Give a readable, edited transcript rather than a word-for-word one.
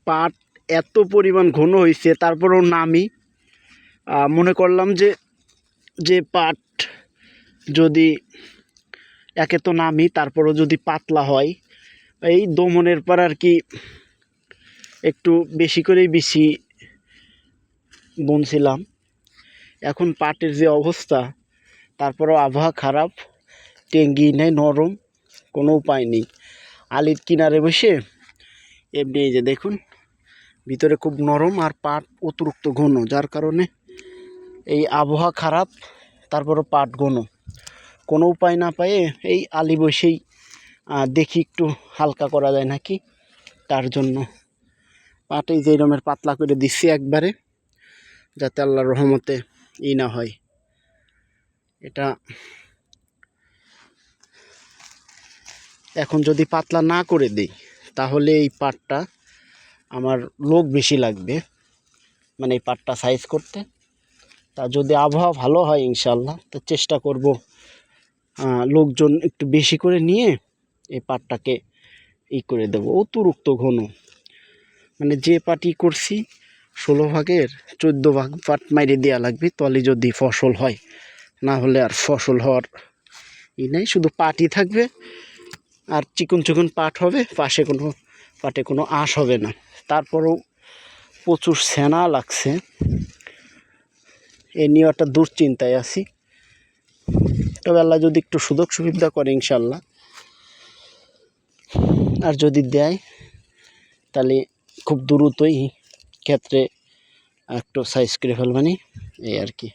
পাট এত পরিমাণ ঘন হয়েছে, তারপরেও নামি মনে করলাম যে পাট যদি একে তো নামি, তারপরও যদি পাতলা হয়, এই দমনের পর আর কি একটু বেশি করেই বেশি বুনছিলাম। এখন পাটের যে অবস্থা, তারপরেও আবহাওয়া খারাপ, টেঙ্গি নেই, নরম, কোনো উপায় নেই। আলির কিনারে বসে এমনি এই যে দেখুন, ভিতরে খুব নরম আর পাট অতিরিক্ত ঘন, যার কারণে এই আবহাওয়া খারাপ, তারপরও পাট ঘন, কোনো উপায় না পেয়ে এই আলি বসেই দেখি একটু হালকা করা যায় নাকি, তার জন্য পাটেই যে রকমের পাতলা করে দিচ্ছি একবারে, যাতে আল্লাহর রহমতে না হয়। এটা এখন যদি পাতলা না করে দিই, তাহলে এই পাটটা আমার লোক বেশি লাগবে, মানে এই পাটটা সাইজ করতে। তা যদি আবহাওয়া ভালো হয় ইনশাল্লাহ, তো চেষ্টা করব লোকজন একটু বেশি করে নিয়ে এই পাটটাকে করে দেবো। অতিরিক্ত ঘন, মানে যে পাটি করছি 16 ভাগের 14 ভাগ পাট মাইরে দেওয়া লাগবে, তলে যদি ফসল হয়, না হলে আর ফসল হওয়ার নেই, শুধু পাটই থাকবে আর চিকন চিকন পাট হবে, পাটে কোনো আঁশ হবে না। তারপরেও প্রচুর সেনা লাগছে, এ নিয়ে একটা দুশ্চিন্তায় আছি। তবে আল্লাহ যদি একটু সুযোগ সুবিধা করে ইনশাল্লাহ, আর যদি দেয়, তাহলে খুব দ্রুতই ক্ষেত্রে একটু সাইজ করে ফেলবানি, এই আর কি।